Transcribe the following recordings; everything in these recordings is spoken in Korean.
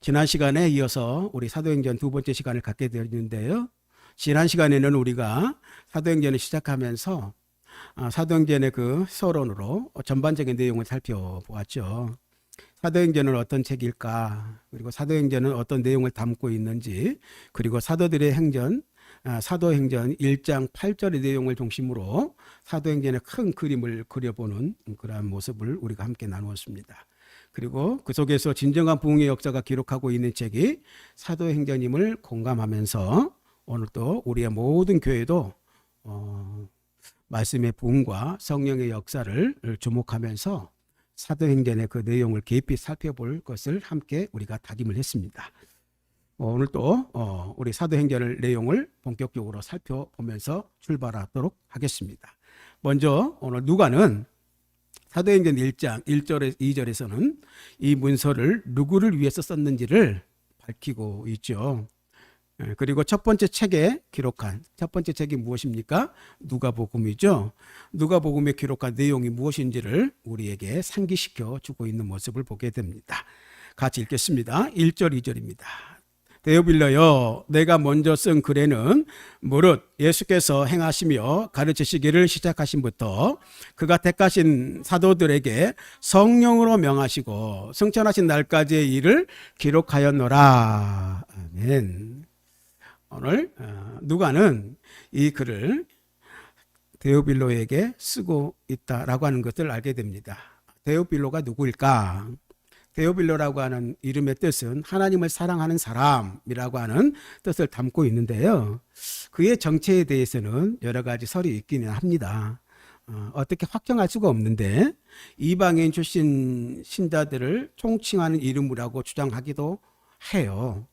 지난 시간에 이어서 우리 사도행전 두 번째 시간을 갖게 되었는데요. 지난 시간에는 우리가 사도행전을 시작하면서 사도행전의 그 서론으로 전반적인 내용을 살펴보았죠. 사도행전은 어떤 책일까? 그리고 사도행전은 어떤 내용을 담고 있는지, 그리고 사도들의 행전, 사도행전 1장 8절의 내용을 중심으로 사도행전의 큰 그림을 그려보는 그러한 모습을 우리가 함께 나누었습니다. 그리고 그 속에서 진정한 부흥의 역사가 기록하고 있는 책이 사도행전임을 공감하면서 오늘 또 우리의 모든 교회도 말씀의 부흥과 성령의 역사를 주목하면서 사도행전의 그 내용을 깊이 살펴볼 것을 함께 우리가 다짐을 했습니다. 오늘 또 우리 사도행전의 내용을 본격적으로 살펴보면서 출발하도록 하겠습니다. 먼저 오늘 누가는 사도행전 1장 1절에서 2절에서는 이 문서를 누구를 위해서 썼는지를 밝히고 있죠. 그리고 첫 번째 책에 기록한 첫 번째 책이 무엇입니까? 누가복음이죠. 누가복음에 기록한 내용이 무엇인지를 우리에게 상기시켜 주고 있는 모습을 보게 됩니다. 같이 읽겠습니다. 1절 2절입니다. 데오빌러여, 내가 먼저 쓴 글에는 무릇 예수께서 행하시며 가르치시기를 시작하신부터 그가 택하신 사도들에게 성령으로 명하시고 승천하신 날까지의 일을 기록하였노라. 아멘. 오늘 누가는 이 글을 데오빌로에게 쓰고 있다라고 하는 것을 알게 됩니다. 데오빌로가 누구일까? 데오빌로라고 하는 이름의 뜻은 하나님을 사랑하는 사람이라고 하는 뜻을 담고 있는데요. 그의 정체에 대해서는 여러 가지 설이 있기는 합니다. 어떻게 확정할 수가 없는데 이방인 출신 신자들을 총칭하는 이름이라고 주장하기도 해요.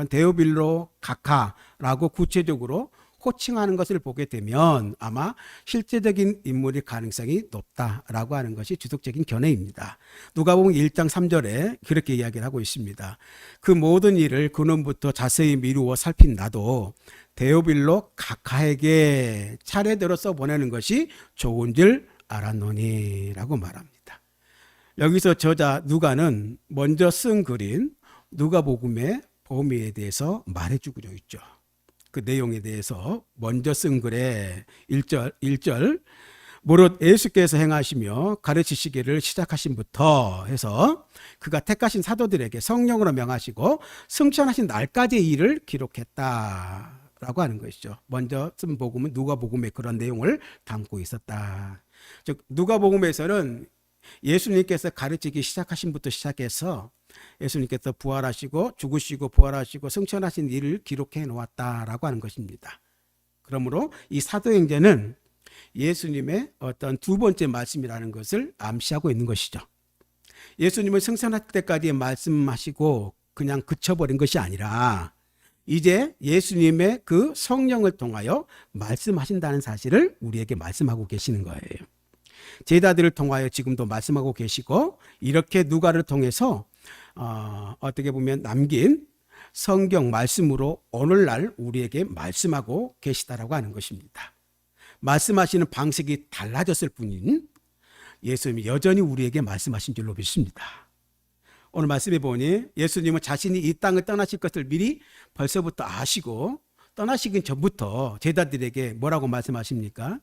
데오빌로 각하라고 구체적으로 호칭하는 것을 보게 되면 아마 실제적인 인물일 가능성이 높다라고 하는 것이 주석적인 견해입니다. 누가복음 1장 3절에 그렇게 이야기를 하고 있습니다. 그 모든 일을 근원부터 자세히 미루어 살핀 나도 데오빌로 각하에게 차례대로 써보내는 것이 좋은 줄 알았노니 라고 말합니다. 여기서 저자 누가는 먼저 쓴 글인 누가복음의 범위에 대해서 말해주고 있죠. 그 내용에 대해서 먼저 쓴 글에 1절 무릇 예수께서 행하시며 가르치시기를 시작하신부터 해서 그가 택하신 사도들에게 성령으로 명하시고 승천하신 날까지의 일을 기록했다라고 하는 것이죠. 먼저 쓴 복음은 누가복음에 그런 내용을 담고 있었다. 즉 누가복음에서는 예수님께서 가르치기 시작하신부터 시작해서 예수님께서 부활하시고 죽으시고 부활하시고 승천하신 일을 기록해 놓았다라고 하는 것입니다. 그러므로 이 사도행전은 예수님의 어떤 두 번째 말씀이라는 것을 암시하고 있는 것이죠. 예수님은 승천할 때까지 말씀하시고 그냥 그쳐버린 것이 아니라 이제 예수님의 그 성령을 통하여 말씀하신다는 사실을 우리에게 말씀하고 계시는 거예요. 제자들을 통하여 지금도 말씀하고 계시고 이렇게 누가를 통해서 어떻게 보면 남긴 성경 말씀으로 오늘날 우리에게 말씀하고 계시다라고 하는 것입니다. 말씀하시는 방식이 달라졌을 뿐인 예수님이 여전히 우리에게 말씀하신 줄로 믿습니다. 오늘 말씀해 보니 예수님은 자신이 이 땅을 떠나실 것을 미리 벌써부터 아시고 떠나시기 전부터 제자들에게 뭐라고 말씀하십니까?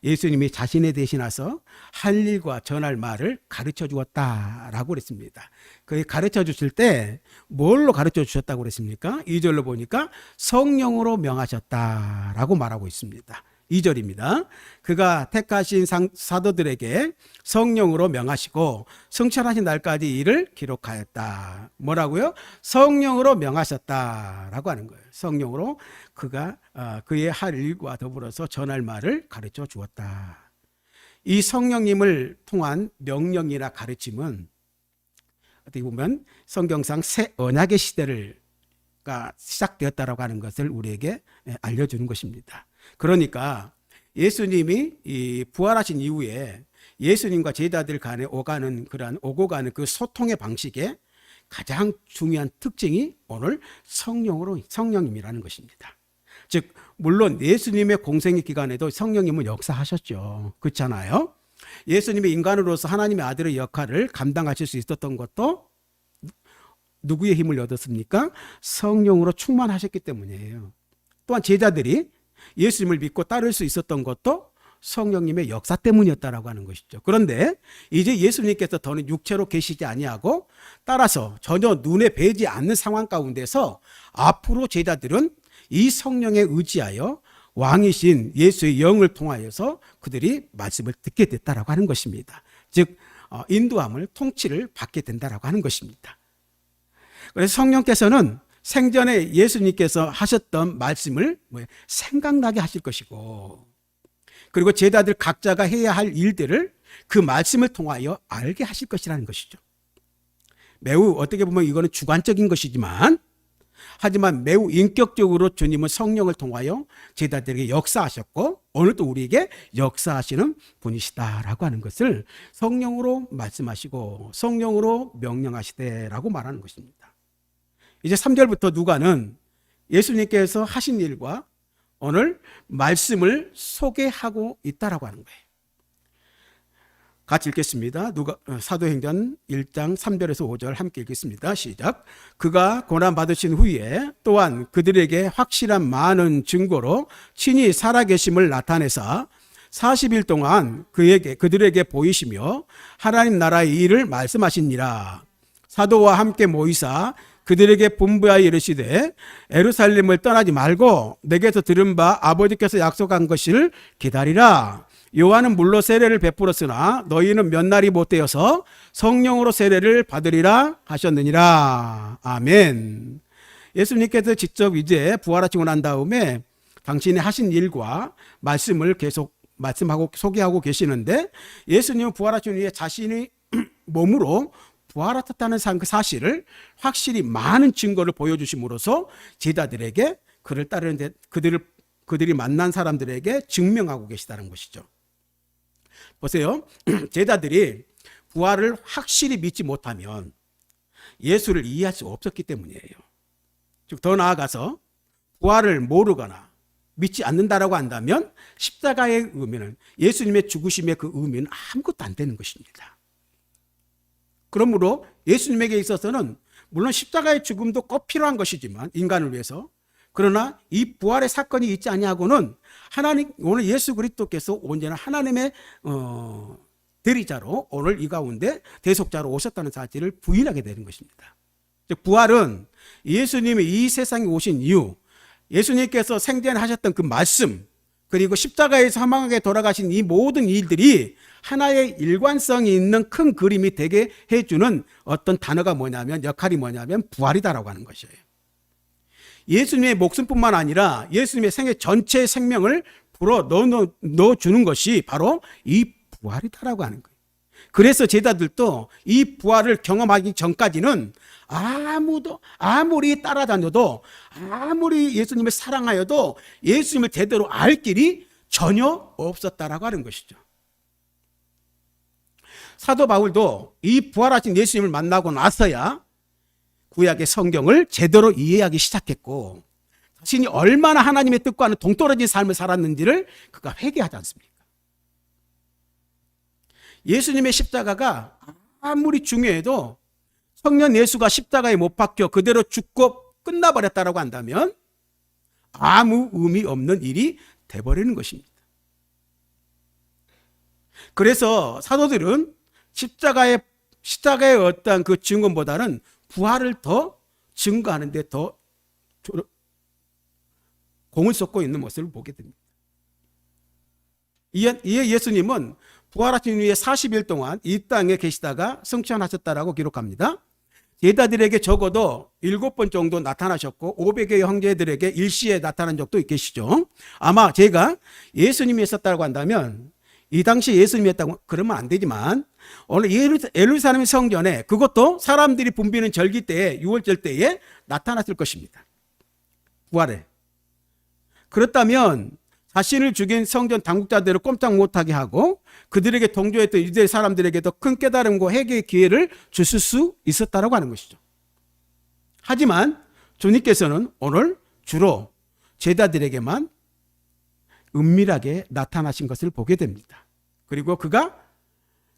예수님이 자신에 대신해서 할 일과 전할 말을 가르쳐 주었다라고 그랬습니다. 그 가르쳐 주실 때 뭘로 가르쳐 주셨다고 그랬습니까? 2절로 보니까 성령으로 명하셨다라고 말하고 있습니다. 2절입니다. 그가 택하신 사도들에게 성령으로 명하시고 승천하신 날까지 일을 기록하였다. 뭐라고요? 성령으로 명하셨다라고 하는 거예요. 성령으로 그가 그의 할 일과 더불어서 전할 말을 가르쳐 주었다. 이 성령님을 통한 명령이나 가르침은 어떻게 보면 성경상 새 언약의 시대가 시작되었다라고 하는 것을 우리에게 알려주는 것입니다. 그러니까 예수님이 부활하신 이후에 예수님과 제자들 간에 오고 가는 그 소통의 방식에 가장 중요한 특징이 오늘 성령님이라는 것입니다. 즉 물론 예수님의 공생의 기간에도 성령님은 역사하셨죠. 그렇잖아요. 예수님이 인간으로서 하나님의 아들의 역할을 감당하실 수 있었던 것도 누구의 힘을 얻었습니까? 성령으로 충만하셨기 때문이에요. 또한 제자들이 예수님을 믿고 따를 수 있었던 것도 성령님의 역사 때문이었다라고 하는 것이죠. 그런데 이제 예수님께서 더는 육체로 계시지 아니하고 따라서 전혀 눈에 뵈지 않는 상황 가운데서 앞으로 제자들은 이 성령에 의지하여 왕이신 예수의 영을 통하여서 그들이 말씀을 듣게 됐다라고 하는 것입니다. 즉 인도함을 통치를 받게 된다라고 하는 것입니다. 그래서 성령께서는 생전에 예수님께서 하셨던 말씀을 생각나게 하실 것이고, 그리고 제자들 각자가 해야 할 일들을 그 말씀을 통하여 알게 하실 것이라는 것이죠. 매우 어떻게 보면 이거는 주관적인 것이지만, 하지만 매우 인격적으로 주님은 성령을 통하여 제자들에게 역사하셨고 오늘도 우리에게 역사하시는 분이시다라고 하는 것을 성령으로 말씀하시고 성령으로 명령하시되라고 말하는 것입니다. 이제 3절부터 누가는 예수님께서 하신 일과 오늘 말씀을 소개하고 있다라고 하는 거예요. 같이 읽겠습니다. 사도행전 1장 3절에서 5절 함께 읽겠습니다. 시작. 그가 고난받으신 후에 또한 그들에게 확실한 많은 증거로 친히 살아계심을 나타내사 40일 동안 그들에게 보이시며 하나님 나라의 일을 말씀하시니라. 사도와 함께 모이사 그들에게 분부하여 이르시되 예루살렘을 떠나지 말고 내게서 들은 바 아버지께서 약속한 것을 기다리라. 요한은 물로 세례를 베풀었으나 너희는 몇 날이 못되어서 성령으로 세례를 받으리라 하셨느니라. 아멘. 예수님께서 직접 이제 부활하시고 난 다음에 당신이 하신 일과 말씀을 계속 말씀하고 소개하고 계시는데, 예수님은 부활하신 후에 자신이 몸으로 부활하셨다는 그 사실을 확실히 많은 증거를 보여주심으로써 제자들에게 그를 따르는데 그들이 만난 사람들에게 증명하고 계시다는 것이죠. 보세요. 제자들이 부활을 확실히 믿지 못하면 예수를 이해할 수 없었기 때문이에요. 즉 더 나아가서 부활을 모르거나 믿지 않는다라고 한다면 십자가의 의미는, 예수님의 죽으심의 그 의미는 아무것도 안 되는 것입니다. 그러므로 예수님에게 있어서는 물론 십자가의 죽음도 꼭 필요한 것이지만 인간을 위해서, 그러나 이 부활의 사건이 있지 아니하고는 하나님, 오늘 예수 그리스도께서 온전한 하나님의 대리자로 오늘 이 가운데 대속자로 오셨다는 사실을 부인하게 되는 것입니다. 즉 부활은 예수님이 이 세상에 오신 이유, 예수님께서 생전에 하셨던 그 말씀, 그리고 십자가에서 사망하게 돌아가신 이 모든 일들이 하나의 일관성이 있는 큰 그림이 되게 해주는 어떤 단어가 뭐냐면, 역할이 뭐냐면 부활이다라고 하는 것이에요. 예수님의 목숨뿐만 아니라 예수님의 생애 전체의 생명을 불어 넣어주는 것이 바로 이 부활이다라고 하는 거예요. 그래서 제자들도 이 부활을 경험하기 전까지는 아무리 따라다녀도, 아무리 예수님을 사랑하여도 예수님을 제대로 알 길이 전혀 없었다라고 하는 것이죠. 사도 바울도 이 부활하신 예수님을 만나고 나서야 구약의 성경을 제대로 이해하기 시작했고, 자신이 얼마나 하나님의 뜻과는 동떨어진 삶을 살았는지를 그가 회개하지 않습니까? 예수님의 십자가가 아무리 중요해도 청년 예수가 십자가에 못 박혀 그대로 죽고 끝나버렸다라고 한다면 아무 의미 없는 일이 돼버리는 것입니다. 그래서 사도들은 십자가의 어떤 그 증언보다는 부활을 더 증거하는 데 더 공을 쏟고 있는 모습을 보게 됩니다. 이에 예수님은 부활하신 후에 40일 동안 이 땅에 계시다가 승천하셨다라고 기록합니다. 제자들에게 적어도 7번 정도 나타나셨고 500의 형제들에게 일시에 나타난 적도 계시죠. 아마 제가 예수님이 있었다고 한다면, 이 당시 예수님이었다고 그러면 안 되지만 오늘 예루살렘 성전에, 그것도 사람들이 붐비는 절기 때에, 6월절 때에 나타났을 것입니다. 부활에. 그렇다면 자신을 죽인 성전 당국자들을 꼼짝 못하게 하고 그들에게 동조했던 유대 사람들에게도 큰 깨달음과 회개의 기회를 주실 수 있었다라고 하는 것이죠. 하지만 주님께서는 오늘 주로 제자들에게만 은밀하게 나타나신 것을 보게 됩니다. 그리고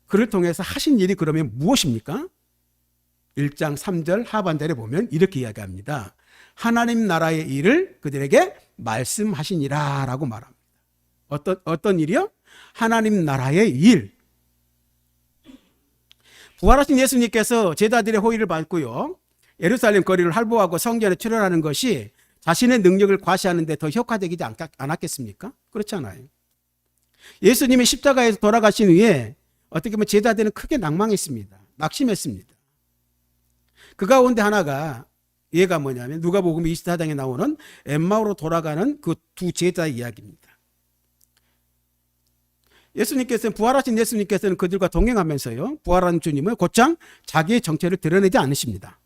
그를 통해서 하신 일이 그러면 무엇입니까? 1장 3절 하반절에 보면 이렇게 이야기합니다. 하나님 나라의 일을 그들에게 말씀하시니라 라고 말합니다. 어떤 일이요? 하나님 나라의 일. 부활하신 예수님께서 제자들의 호의를 받고요, 예루살렘 거리를 할보하고 성전에 출현하는 것이 자신의 능력을 과시하는 데 더 효과적이지 않았겠습니까? 그렇지 않아요. 예수님이 십자가에서 돌아가신 후에 어떻게 보면 제자들은 크게 낭망했습니다. 낙심했습니다. 그 가운데 하나가 얘가 뭐냐면 누가복음 24장에 나오는 엠마오로 돌아가는 그 두 제자의 이야기입니다. 부활하신 예수님께서는 그들과 동행하면서요, 부활한 주님은 곧장 자기의 정체를 드러내지 않으십니다.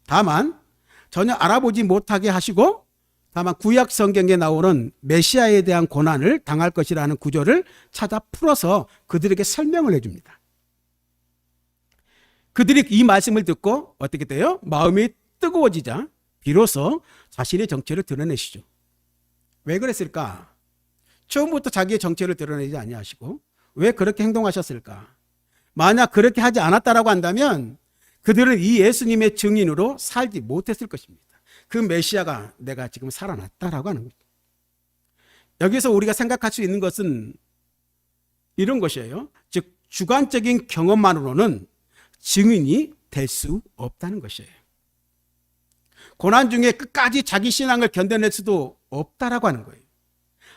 다만 전혀 알아보지 못하게 하시고, 다만 구약 성경에 나오는 메시아에 대한 고난을 당할 것이라는 구절을 찾아 풀어서 그들에게 설명을 해줍니다. 그들이 이 말씀을 듣고 어떻게 돼요? 마음이 뜨거워지자 비로소 자신의 정체를 드러내시죠. 왜 그랬을까? 처음부터 자기의 정체를 드러내지 아니하시고 왜 그렇게 행동하셨을까? 만약 그렇게 하지 않았다라고 한다면 그들은 이 예수님의 증인으로 살지 못했을 것입니다. 그 메시아가 내가 지금 살아났다라고 하는 거죠. 여기서 우리가 생각할 수 있는 것은 이런 것이에요. 즉 주관적인 경험만으로는 증인이 될 수 없다는 것이에요. 고난 중에 끝까지 자기 신앙을 견뎌낼 수도 없다라고 하는 거예요.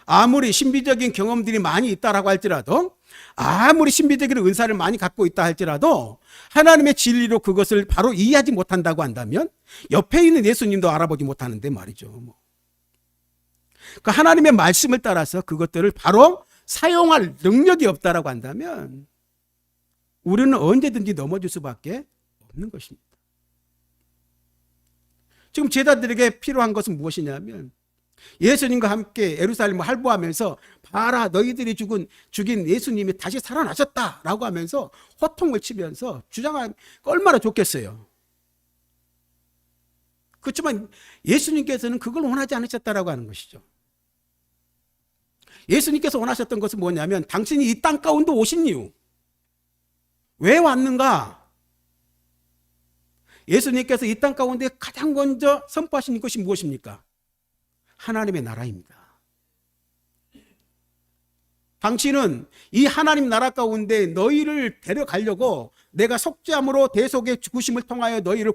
아무리 신비적인 경험들이 많이 있다라고 할지라도, 아무리 신비적인 은사를 많이 갖고 있다 할지라도 하나님의 진리로 그것을 바로 이해하지 못한다고 한다면 옆에 있는 예수님도 알아보지 못하는데 말이죠. 그 하나님의 말씀을 따라서 그것들을 바로 사용할 능력이 없다라고 한다면 우리는 언제든지 넘어질 수밖에 없는 것입니다. 지금 제자들에게 필요한 것은 무엇이냐면 예수님과 함께 예루살렘을 할보하면서 봐라 너희들이 죽인 예수님이 다시 살아나셨다라고 하면서 호통을 치면서 주장하면 얼마나 좋겠어요. 그렇지만 예수님께서는 그걸 원하지 않으셨다라고 하는 것이죠. 예수님께서 원하셨던 것은 뭐냐면 당신이 이 땅 가운데 오신 이유, 왜 왔는가? 예수님께서 이 땅 가운데 가장 먼저 선포하신 것이 무엇입니까? 하나님의 나라입니다. 당신은 이 하나님 나라 가운데 너희를 데려가려고 내가 속죄함으로 대속의 죽으심을 통하여 너희를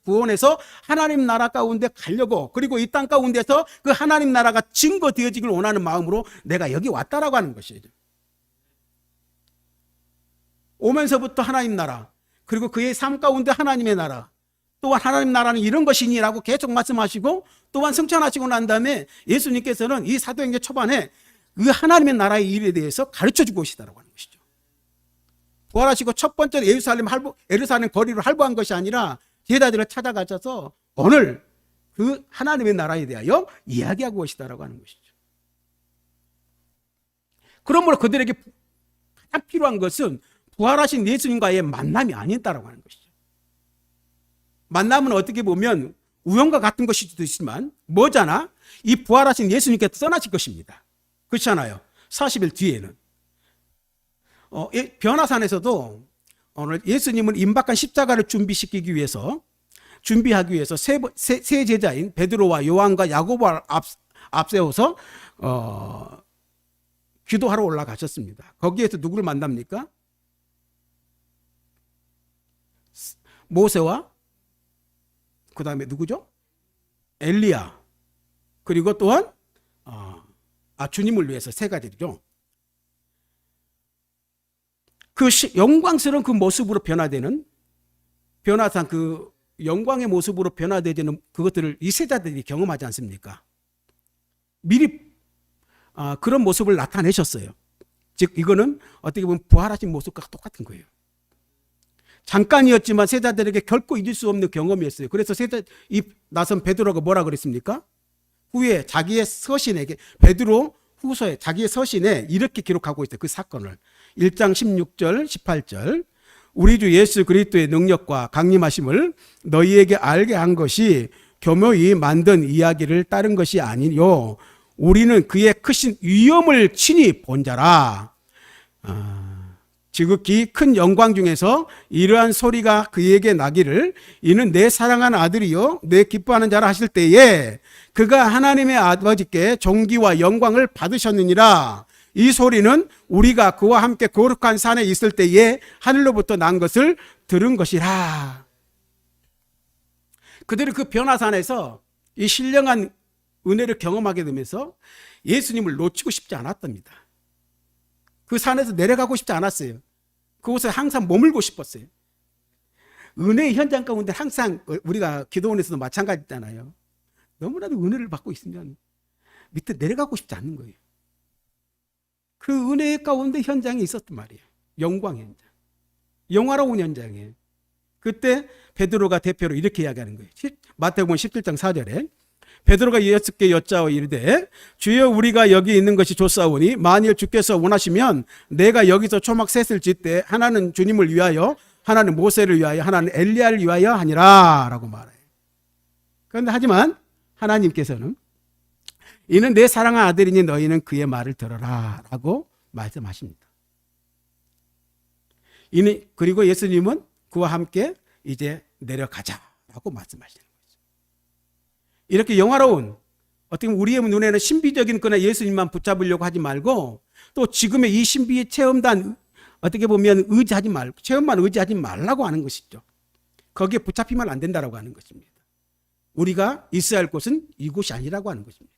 구원해서 하나님 나라 가운데 가려고, 그리고 이 땅 가운데서 그 하나님 나라가 증거되어지길 원하는 마음으로 내가 여기 왔다라고 하는 것이죠. 오면서부터 하나님 나라, 그리고 그의 삶 가운데 하나님의 나라, 또한 하나님 나라는 이런 것이니라고 계속 말씀하시고 또한 승천하시고 난 다음에 예수님께서는 이 사도행전 초반에 그 하나님의 나라의 일에 대해서 가르쳐주고 계시다라고 하는 것이죠. 부활하시고 첫 번째 예루살렘 거리를 할보한 것이 아니라 제자들을 찾아가셔서 오늘 그 하나님의 나라에 대하여 이야기하고 계시다라고 하는 것이죠. 그러므로 그들에게 가장 필요한 것은 부활하신 예수님과의 만남이 아니었다라고 하는 것이죠. 만남은 어떻게 보면 우연과 같은 것일 수도 있지만 뭐잖아? 이 부활하신 예수님께서 떠나실 것입니다. 그렇잖아요. 40일 뒤에는. 변화산에서도 오늘 예수님은 임박한 십자가를 준비하기 위해서 세 제자인 베드로와 요한과 야고보를 앞세워서 기도하러 올라가셨습니다. 거기에서 누구를 만납니까? 모세와 그 다음에 누구죠? 엘리야. 그리고 또한 주님을 위해서 세 가지죠. 그 영광스러운 그 모습으로 변화되는, 변화산 그 영광의 모습으로 변화되는 그것들을 이 세자들이 경험하지 않습니까? 미리 그런 모습을 나타내셨어요. 즉 이거는 어떻게 보면 부활하신 모습과 똑같은 거예요. 잠깐이었지만 세자들에게 결코 잊을 수 없는 경험이었어요. 그래서 이 나선 베드로가 뭐라 그랬습니까? 후에 자기의 서신에, 베드로 후서에 자기의 서신에 이렇게 기록하고 있어요. 그 사건을 1장 16절 18절 우리 주 예수 그리스도의 능력과 강림하심을 너희에게 알게 한 것이 교묘히 만든 이야기를 따른 것이 아니요 우리는 그의 크신 위엄을 친히 본 자라. 지극히 큰 영광 중에서 이러한 소리가 그에게 나기를 이는 내 사랑하는 아들이요 내 기뻐하는 자라 하실 때에 그가 하나님의 아버지께 존귀와 영광을 받으셨느니라. 이 소리는 우리가 그와 함께 거룩한 산에 있을 때에 하늘로부터 난 것을 들은 것이라. 그들은 그 변화산에서 이 신령한 은혜를 경험하게 되면서 예수님을 놓치고 싶지 않았답니다. 그 산에서 내려가고 싶지 않았어요. 그곳에 항상 머물고 싶었어요. 은혜의 현장 가운데 항상 우리가 기도원에서도 마찬가지잖아요. 너무나도 은혜를 받고 있으면 밑에 내려가고 싶지 않는 거예요. 그 은혜 가운데 현장에 있었단 말이에요. 영광 현장. 영화로운 현장에. 그때 베드로가 대표로 이렇게 이야기하는 거예요. 마태복음 17장 4절에 베드로가 예수께 여짜오 이르되 주여 우리가 여기 있는 것이 좋사오니 만일 주께서 원하시면 내가 여기서 초막 셋을 짓되 하나는 주님을 위하여 하나는 모세를 위하여 하나는 엘리야를 위하여 하니라 라고 말해요. 그런데 하지만 하나님께서는 이는 내 사랑하는 아들이니 너희는 그의 말을 들어라 라고 말씀하십니다. 그리고 예수님은 그와 함께 이제 내려가자라고 말씀하시는 거죠. 이렇게 영화로운 어떻게 보면 우리의 눈에는 신비적인 그나 예수님만 붙잡으려고 하지 말고 또 지금의 이 신비의 체험단 어떻게 보면 의지하지 말고 체험만 의지하지 말라고 하는 것이죠. 거기에 붙잡히면 안 된다라고 하는 것입니다. 우리가 있어야 할 곳은 이곳이 아니라고 하는 것입니다.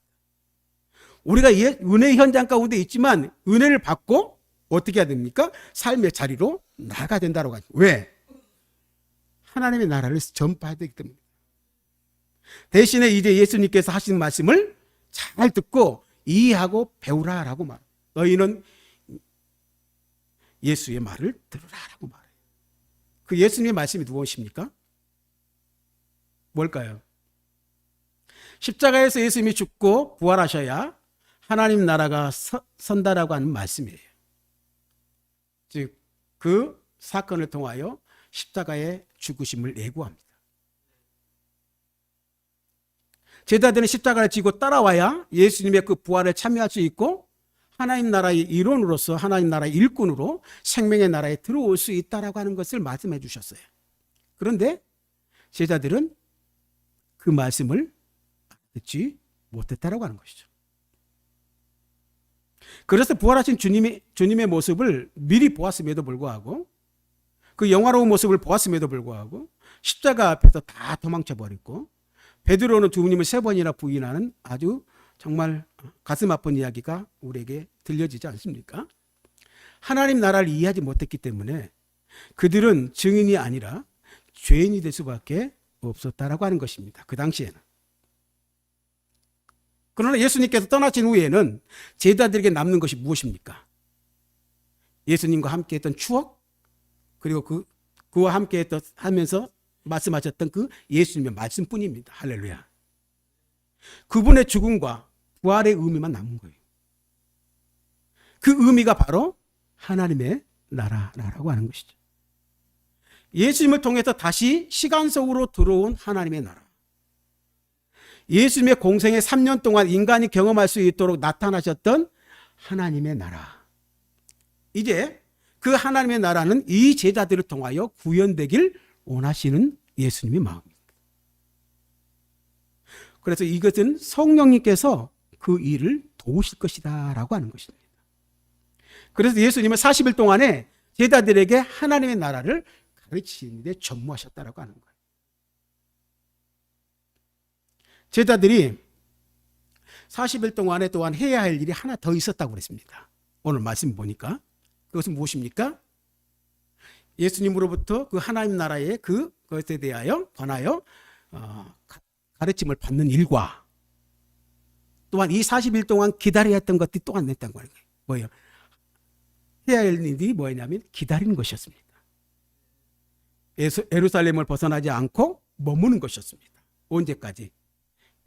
우리가 은혜의 현장 가운데 있지만 은혜를 받고 어떻게 해야 됩니까? 삶의 자리로 나가야 된다고 하죠. 왜? 하나님의 나라를 전파해야 되기 때문에. 대신에 이제 예수님께서 하신 말씀을 잘 듣고 이해하고 배우라라고 말해요. 너희는 예수의 말을 들으라라고 말해요. 그 예수님의 말씀이 무엇입니까? 뭘까요? 십자가에서 예수님이 죽고 부활하셔야 하나님 나라가 선다라고 하는 말씀이에요. 즉, 그 사건을 통하여 십자가의 죽으심을 예고합니다. 제자들은 십자가를 지고 따라와야 예수님의 그 부활에 참여할 수 있고 하나님 나라의 일원으로서 하나님 나라의 일꾼으로 생명의 나라에 들어올 수 있다라고 하는 것을 말씀해 주셨어요. 그런데 제자들은 그 말씀을 듣지 못했다라고 하는 것이죠. 그래서 부활하신 주님의 모습을 미리 보았음에도 불구하고 그 영화로운 모습을 보았음에도 불구하고 십자가 앞에서 다 도망쳐 버렸고 베드로는 주님을 3번이나 부인하는 아주 정말 가슴 아픈 이야기가 우리에게 들려지지 않습니까? 하나님 나라를 이해하지 못했기 때문에 그들은 증인이 아니라 죄인이 될 수밖에 없었다라고 하는 것입니다. 그 당시에는. 그러나 예수님께서 떠나신 후에는 제자들에게 남는 것이 무엇입니까? 예수님과 함께 했던 추억, 그리고 그와 함께 하면서 말씀하셨던 그 예수님의 말씀뿐입니다. 할렐루야. 그분의 죽음과 부활의 의미만 남은 거예요. 그 의미가 바로 하나님의 나라라고 하는 것이죠. 예수님을 통해서 다시 시간 속으로 들어온 하나님의 나라. 예수님의 공생의 3년 동안 인간이 경험할 수 있도록 나타나셨던 하나님의 나라. 이제 그 하나님의 나라는 이 제자들을 통하여 구현되길 원하시는 예수님의 마음입니다. 그래서 이것은 성령님께서 그 일을 도우실 것이다 라고 하는 것입니다. 그래서 예수님은 40일 동안에 제자들에게 하나님의 나라를 가르치시는 데 전무하셨다라고 하는 거예요. 제자들이 40일 동안에 또한 해야 할 일이 하나 더 있었다고 그랬습니다. 오늘 말씀 보니까 그것은 무엇입니까? 예수님으로부터 그 하나님 나라의 그것에 대하여 관하여 가르침을 받는 일과 또한 이 40일 동안 기다려야 했던 것들이 또한 냈다는 거예요. 뭐예요? 해야 할 일이 뭐냐면 기다리는 것이었습니다. 예루살렘을 벗어나지 않고 머무는 것이었습니다. 언제까지?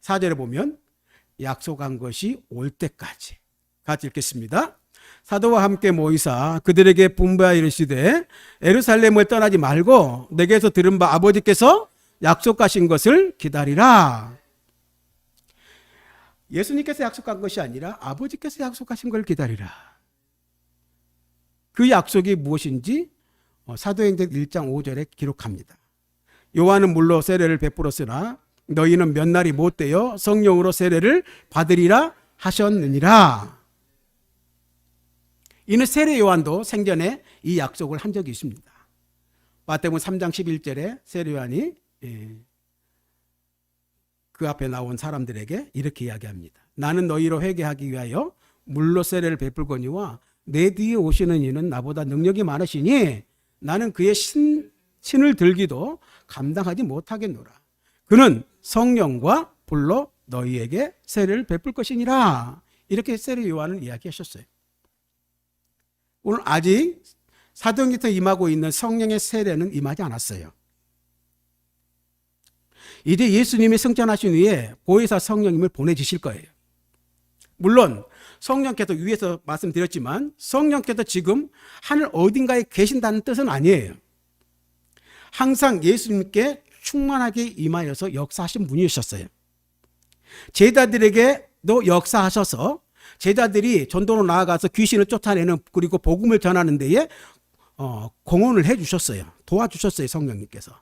4절에 보면 약속한 것이 올 때까지. 같이 읽겠습니다. 사도와 함께 모이사 그들에게 분부하여 이르시되 예루살렘을 떠나지 말고 내게서 들은 바 아버지께서 약속하신 것을 기다리라. 예수님께서 약속한 것이 아니라 아버지께서 약속하신 걸 기다리라. 그 약속이 무엇인지 사도행전 1장 5절에 기록합니다. 요한은 물로 세례를 베풀었으나 너희는 몇 날이 못 되어 성령으로 세례를 받으리라 하셨느니라. 이는 세례 요한도 생전에 이 약속을 한 적이 있습니다. 마태복음 3장 11절에 세례 요한이 그 앞에 나온 사람들에게 이렇게 이야기합니다. 나는 너희로 회개하기 위하여 물로 세례를 베풀거니와 내 뒤에 오시는 이는 나보다 능력이 많으시니 나는 그의 신을 들기도 감당하지 못하겠노라. 그는 성령과 불로 너희에게 세례를 베풀 것이니라. 이렇게 세례 요한은 이야기하셨어요. 오늘 아직 사도행전에 임하고 있는 성령의 세례는 임하지 않았어요. 이제 예수님이 승천하신 후에 보혜사 성령님을 보내주실 거예요. 물론 성령께서 위에서 말씀드렸지만 성령께서 지금 하늘 어딘가에 계신다는 뜻은 아니에요. 항상 예수님께 충만하게 임하여서 역사하신 분이셨어요. 제자들에게도 역사하셔서 제자들이 전도로 나아가서 귀신을 쫓아내는 그리고 복음을 전하는 데에 공헌을 해주셨어요. 도와주셨어요. 성령님께서.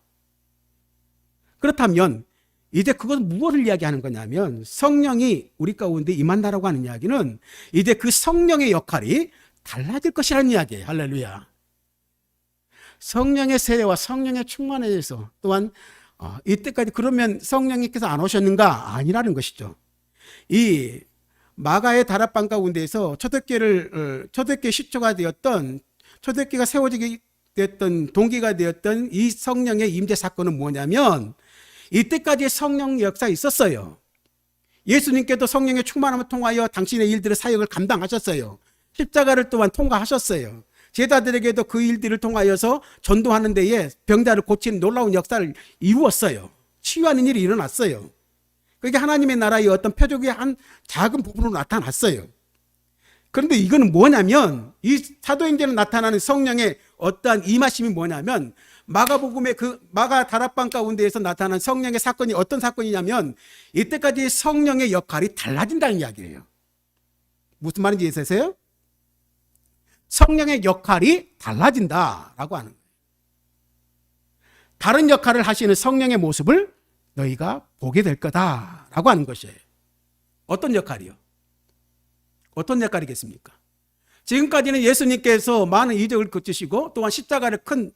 그렇다면 이제 그것은 무엇을 이야기하는 거냐면 성령이 우리 가운데 임한다라고 하는 이야기는 이제 그 성령의 역할이 달라질 것이라는 이야기예요. 할렐루야. 성령의 세례와 성령의 충만에 대해서 또한 이때까지 그러면 성령님께서 안 오셨는가? 아니라는 것이죠. 이 마가의 다락방 가운데에서 초대교회 시초가 되었던 초대교회가 세워지게 됐던 동기가 되었던 이 성령의 임재 사건은 뭐냐면 이때까지의 성령 역사가 있었어요. 예수님께도 성령의 충만함을 통하여 당신의 일들의 사역을 감당하셨어요. 십자가를 또한 통과하셨어요. 제자들에게도 그 일들을 통하여서 전도하는 데에 병자를 고치는 놀라운 역사를 이루었어요. 치유하는 일이 일어났어요. 그게 하나님의 나라의 어떤 표적의 한 작은 부분으로 나타났어요. 그런데 이거는 뭐냐면 이 사도행전에 나타나는 성령의 어떠한 임하심이 뭐냐면 마가복음의 그 마가 다락방 가운데에서 나타난 성령의 사건이 어떤 사건이냐면 이때까지 성령의 역할이 달라진다는 이야기예요. 무슨 말인지 이해되세요? 성령의 역할이 달라진다라고 하는 거예요. 다른 역할을 하시는 성령의 모습을 너희가 보게 될 거다라고 하는 것이에요. 어떤 역할이요? 어떤 역할이겠습니까? 지금까지는 예수님께서 많은 이적을 거치시고 또한 십자가를 큰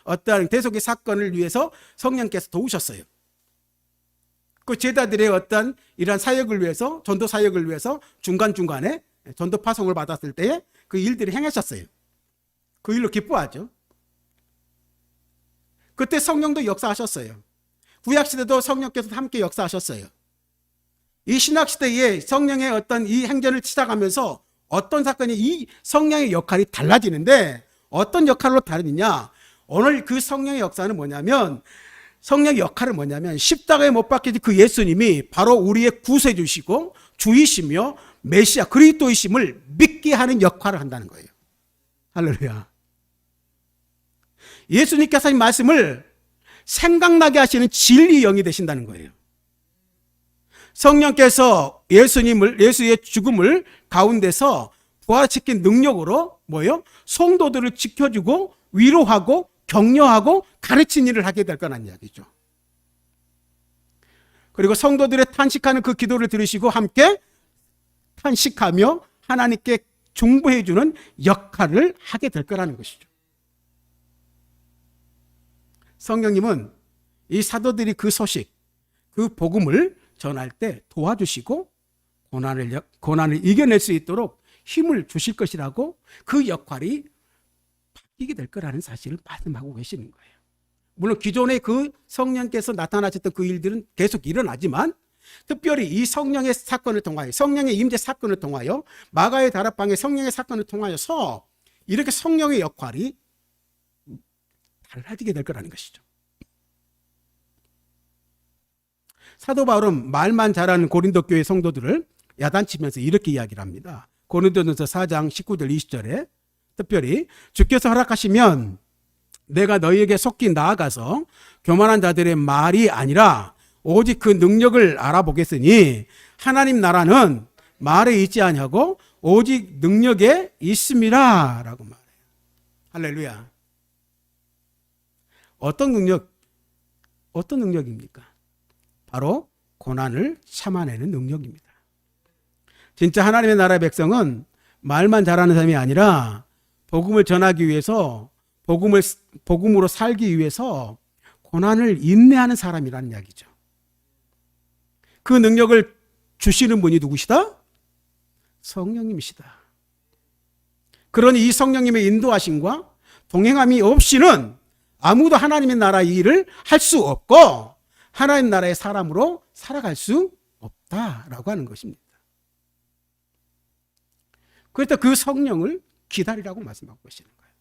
어떠한 대속의 사건을 위해서 성령께서 도우셨어요. 그 제자들의 어떤 이러한 사역을 위해서 전도 사역을 위해서 중간중간에 전도 파송을 받았을 때에 그 일들을 행하셨어요. 그 일로 기뻐하죠. 그때 성령도 역사하셨어요. 구약시대도 성령께서 함께 역사하셨어요. 이 신약시대에 성령의 어떤 이 행전을 시작하면서 어떤 사건이 이 성령의 역할이 달라지는데 어떤 역할로 다르느냐? 오늘 그 성령의 역사는 뭐냐면 성령의 역할은 뭐냐면 십자가에 못 박히신 그 예수님이 바로 우리의 구세주시고 주이시며 메시아 그리스도이심을 믿게 하는 역할을 한다는 거예요. 할렐루야. 예수님께서 이 말씀을 생각나게 하시는 진리 영이 되신다는 거예요. 성령께서 예수의 죽음을 가운데서 부활시킨 능력으로 뭐예요? 성도들을 지켜주고 위로하고 격려하고 가르친 일을 하게 될 거란 이야기죠. 그리고 성도들의 탄식하는 그 기도를 들으시고 함께 탄식하며 하나님께 중보해 주는 역할을 하게 될 거라는 것이죠. 성령님은 이 사도들이 그 소식, 그 복음을 전할 때 도와주시고 고난을 이겨낼 수 있도록 힘을 주실 것이라고 그 역할이 바뀌게 될 거라는 사실을 말씀하고 계시는 거예요. 물론 기존에 그 성령께서 나타나셨던 그 일들은 계속 일어나지만 특별히 이 성령의 사건을 통하여 성령의 임재 사건을 통하여 마가의 다락방의 성령의 사건을 통하여서 이렇게 성령의 역할이 달라지게 될 거라는 것이죠. 사도 바울은 말만 잘하는 고린도 교회 성도들을 야단치면서 이렇게 이야기를 합니다. 고린도전서 4장 19절 20절에 특별히 주께서 허락하시면 내가 너희에게 속히 나아가서 교만한 자들의 말이 아니라 오직 그 능력을 알아보겠으니 하나님 나라는 말에 있지 아니하고 오직 능력에 있습니다 라고 말해요. 할렐루야. 어떤 능력, 어떤 능력입니까? 바로 고난을 참아내는 능력입니다. 진짜 하나님의 나라의 백성은 말만 잘하는 사람이 아니라 복음을 전하기 위해서, 복음으로 살기 위해서 고난을 인내하는 사람이라는 이야기죠. 그 능력을 주시는 분이 누구시다? 성령님이시다. 그러니 이 성령님의 인도하심과 동행함이 없이는 아무도 하나님의 나라 일을 할 수 없고 하나님 나라의 사람으로 살아갈 수 없다라고 하는 것입니다. 그래서 그 성령을 기다리라고 말씀하고 계시는 거예요.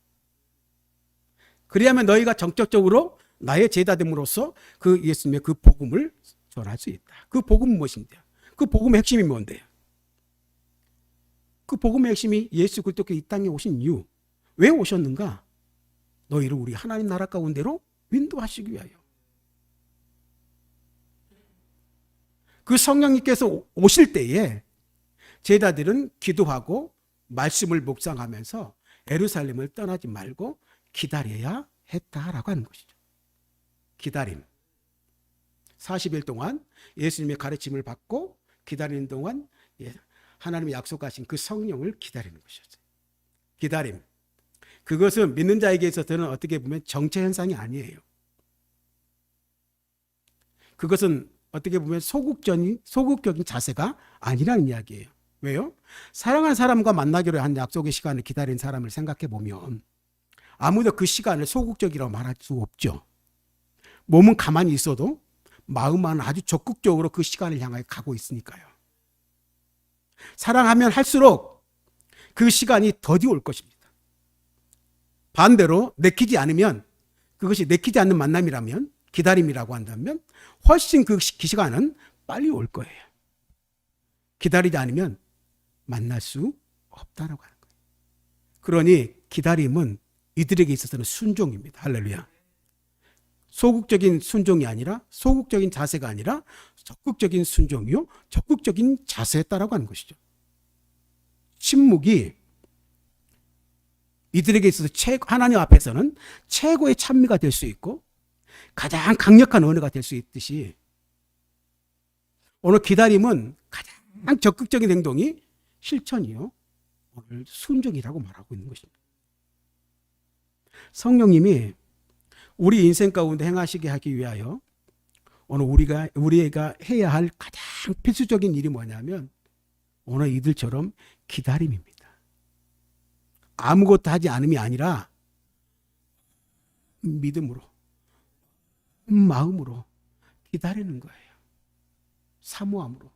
그리하면 너희가 정적적으로 나의 제자됨으로써 그 예수님의 그 복음을 전할 수 있다. 그 복음은 무엇인데요? 그 복음의 핵심이 뭔데요? 그 복음의 핵심이 예수 그리스도께서 이 땅에 오신 이유. 왜 오셨는가? 너희를 우리 하나님 나라 가운데로 인도하시기 위하여. 그 성령님께서 오실 때에 제자들은 기도하고 말씀을 묵상하면서 예루살렘을 떠나지 말고 기다려야 했다라고 하는 것이죠. 기다림. 40일 동안 예수님의 가르침을 받고 기다리는 동안 하나님의 약속하신 그 성령을 기다리는 것이었어요. 기다림. 그것은 믿는 자에게 있어서는 어떻게 보면 정체 현상이 아니에요. 그것은 어떻게 보면 소극적인 자세가 아니라는 이야기예요. 왜요? 사랑하는 사람과 만나기로 한 약속의 시간을 기다린 사람을 생각해 보면 아무도 그 시간을 소극적이라고 말할 수 없죠. 몸은 가만히 있어도 마음은 아주 적극적으로 그 시간을 향하여 가고 있으니까요. 사랑하면 할수록 그 시간이 더디 올 것입니다. 반대로 내키지 않으면, 그것이 내키지 않는 만남이라면, 기다림이라고 한다면 훨씬 그 시간은 빨리 올 거예요. 기다리지 않으면 만날 수 없다라고 하는 거예요. 그러니 기다림은 이들에게 있어서는 순종입니다. 할렐루야. 소극적인 순종이 아니라, 소극적인 자세가 아니라 적극적인 순종이요, 적극적인 자세였다라고 하는 것이죠. 침묵이 이들에게 있어서 하나님 앞에서는 최고의 찬미가 될 수 있고 가장 강력한 언어가 될 수 있듯이, 오늘 기다림은 가장 적극적인 행동이 실천이요, 오늘 순종이라고 말하고 있는 것입니다. 성령님이 우리 인생 가운데 행하시게 하기 위하여 오늘 우리가 해야 할 가장 필수적인 일이 뭐냐면 오늘 이들처럼 기다림입니다. 아무것도 하지 않음이 아니라 믿음으로, 마음으로 기다리는 거예요. 사모함으로.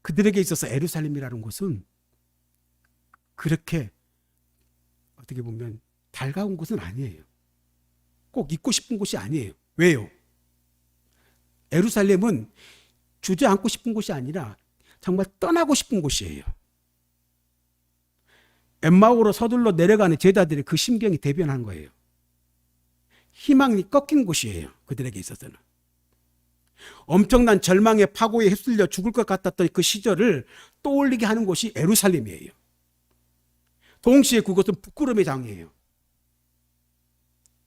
그들에게 있어서 예루살렘이라는 곳은 그렇게 어떻게 보면 달가운 곳은 아니에요. 꼭 있고 싶은 곳이 아니에요. 왜요? 예루살렘은 주저앉고 싶은 곳이 아니라 정말 떠나고 싶은 곳이에요. 엠마오로 서둘러 내려가는 제자들의 그 심경이 대변한 거예요. 희망이 꺾인 곳이에요. 그들에게 있어서는. 엄청난 절망의 파고에 휩쓸려 죽을 것 같았던 그 시절을 떠올리게 하는 곳이 예루살렘이에요. 동시에 그것은 부끄러움의 장이에요.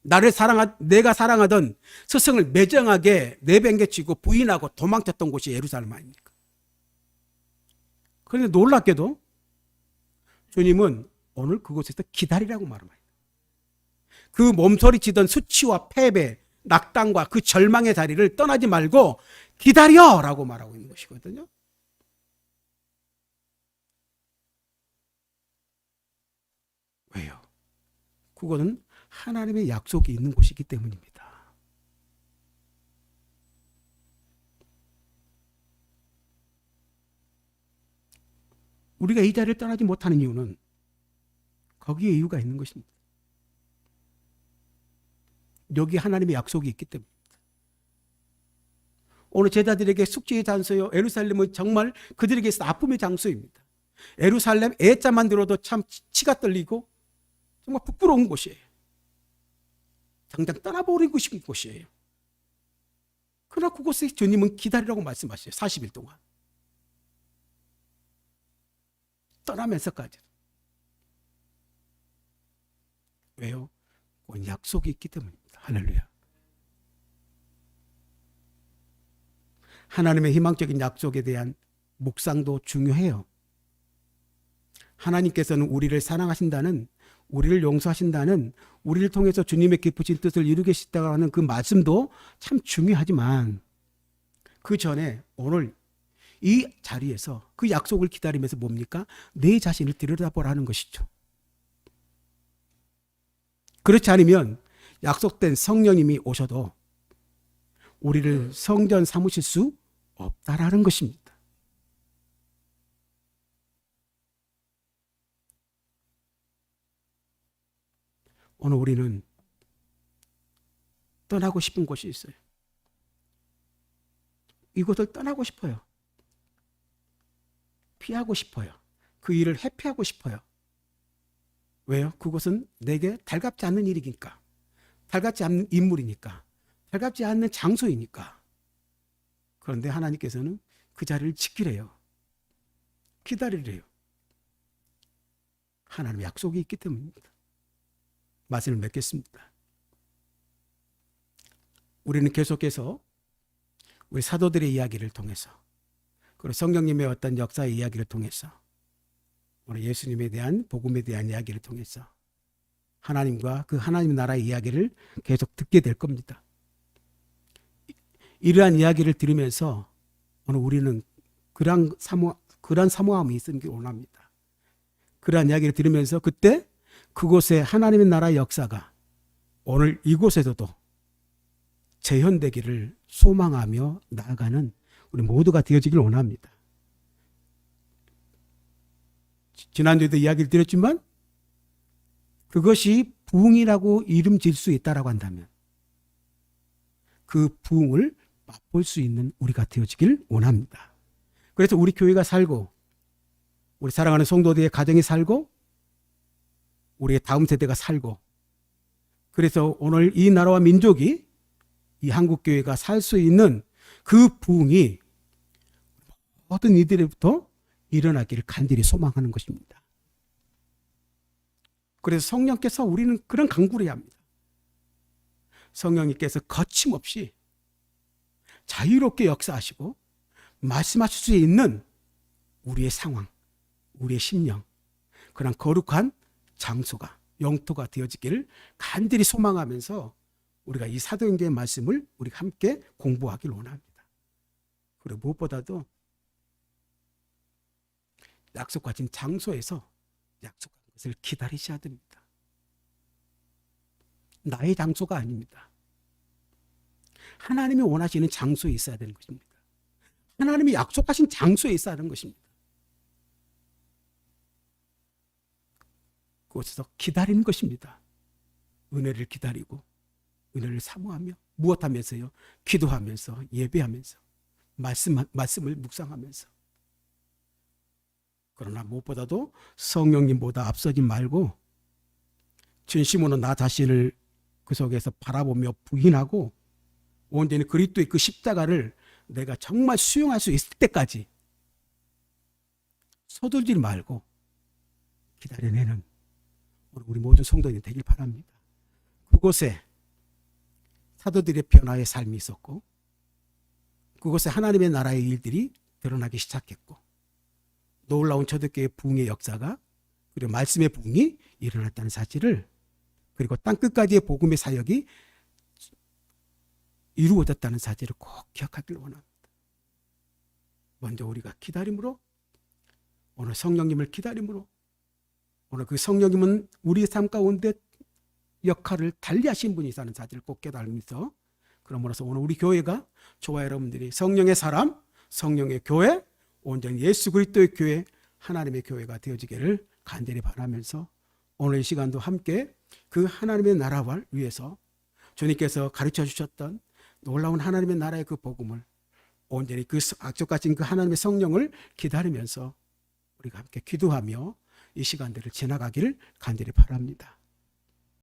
내가 사랑하던 스승을 매정하게 내팽개치고 부인하고 도망쳤던 곳이 예루살렘 아닙니까? 그런데 놀랍게도 주님은 오늘 그곳에서 기다리라고 말합니다. 그 몸서리치던 수치와 패배, 낙담과 그 절망의 자리를 떠나지 말고 기다려라고 말하고 있는 것이거든요. 왜요? 그거는 하나님의 약속이 있는 곳이기 때문입니다. 우리가 이 자리를 떠나지 못하는 이유는 거기에 이유가 있는 것입니다. 여기 하나님의 약속이 있기 때문입니다. 오늘 제자들에게 숙제의 장소요, 예루살렘은 정말 그들에게 있어 아픔의 장소입니다. 예루살렘 애자만 들어도 참 치가 떨리고 정말 부끄러운 곳이에요. 당장 떠나버리고 싶은 곳이에요. 그러나 그곳에 주님은 기다리라고 말씀하셨어요. 40일 동안. 떠나면서까지. 왜요? 그건 약속이 있기 때문입니다. 할렐루야. 하나님의 희망적인 약속에 대한 묵상도 중요해요. 하나님께서는 우리를 사랑하신다는, 우리를 용서하신다는, 우리를 통해서 주님의 기쁘신 뜻을 이루겠다고 하는 그 말씀도 참 중요하지만, 그 전에 오늘 이 자리에서 그 약속을 기다리면서 뭡니까? 내 자신을 들여다보라는 것이죠. 그렇지 않으면 약속된 성령님이 오셔도 우리를 성전 삼으실 수 없다라는 것입니다. 오늘 우리는 떠나고 싶은 곳이 있어요. 이곳을 떠나고 싶어요. 피하고 싶어요. 그 일을 회피하고 싶어요. 왜요? 그곳은 내게 달갑지 않는 일이니까, 달갑지 않는 인물이니까, 달갑지 않는 장소이니까. 그런데 하나님께서는 그 자리를 지키래요. 기다리래요. 하나님의 약속이 있기 때문입니다. 말씀을 맺겠습니다. 우리는 계속해서 우리 사도들의 이야기를 통해서, 그리고 성령님의 어떤 역사의 이야기를 통해서, 오늘 예수님에 대한 복음에 대한 이야기를 통해서 하나님과 그 하나님 나라의 이야기를 계속 듣게 될 겁니다. 이러한 이야기를 들으면서 오늘 우리는 그런 사모함이 있기를 원합니다. 그러한 이야기를 들으면서 그때 그곳에 하나님의 나라의 역사가 오늘 이곳에서도 재현되기를 소망하며 나아가는 우리 모두가 되어지길 원합니다. 지난주에도 이야기를 드렸지만 그것이 부흥이라고 이름 질 수 있다라고 한다면 그 부흥을 맛볼 수 있는 우리가 되어지길 원합니다. 그래서 우리 교회가 살고, 우리 사랑하는 성도들의 가정이 살고, 우리의 다음 세대가 살고, 그래서 오늘 이 나라와 민족이, 이 한국교회가 살 수 있는 그 부흥이 모든 이들로부터 일어나기를 간절히 소망하는 것입니다. 그래서 성령께서 우리는 그런 간구를 해야 합니다. 성령님께서 거침없이 자유롭게 역사하시고 말씀하실 수 있는 우리의 상황, 우리의 심령, 그런 거룩한 장소가, 영토가 되어지기를 간절히 소망하면서 우리가 이 사도행전의 말씀을 우리가 함께 공부하기를 원합니다. 그리고 무엇보다도 약속하신 장소에서 약속한 것을 기다리셔야 됩니다. 나의 장소가 아닙니다. 하나님이 원하시는 장소에 있어야 되는 것입니다. 하나님이 약속하신 장소에 있어야 하는 것입니다. 그곳에서 기다리는 것입니다. 은혜를 기다리고 은혜를 사모하며 무엇하면서요? 기도하면서, 예배하면서, 말씀을 묵상하면서. 그러나 무엇보다도 성령님보다 앞서지 말고 진심으로 나 자신을 그 속에서 바라보며 부인하고 온전히 그리스도의 그 십자가를 내가 정말 수용할 수 있을 때까지 서둘지 말고 기다려내는 우리 모든 성도들이 되길 바랍니다. 그곳에 사도들의 변화의 삶이 있었고, 그곳에 하나님의 나라의 일들이 드러나기 시작했고, 놀라운 초대교회 부흥의 역사가, 그리고 말씀의 부흥이 일어났다는 사실을, 그리고 땅끝까지의 복음의 사역이 이루어졌다는 사실을 꼭 기억하길 원합니다. 먼저 우리가 기다림으로, 오늘 성령님을 기다림으로, 오늘 그 성령님은 우리의 삶 가운데 역할을 달리하신 분이 있다는 사실을 꼭 깨달으면서, 그러므로서 오늘 우리 교회가, 저와 여러분들이 성령의 사람, 성령의 교회, 온전히 예수 그리스도의 교회, 하나님의 교회가 되어지기를 간절히 바라면서 오늘 이 시간도 함께 그 하나님의 나라를 위해서 주님께서 가르쳐 주셨던 놀라운 하나님의 나라의 그 복음을 온전히 그 약속하신 그 하나님의 성령을 기다리면서 우리가 함께 기도하며 이 시간들을 지나가기를 간절히 바랍니다.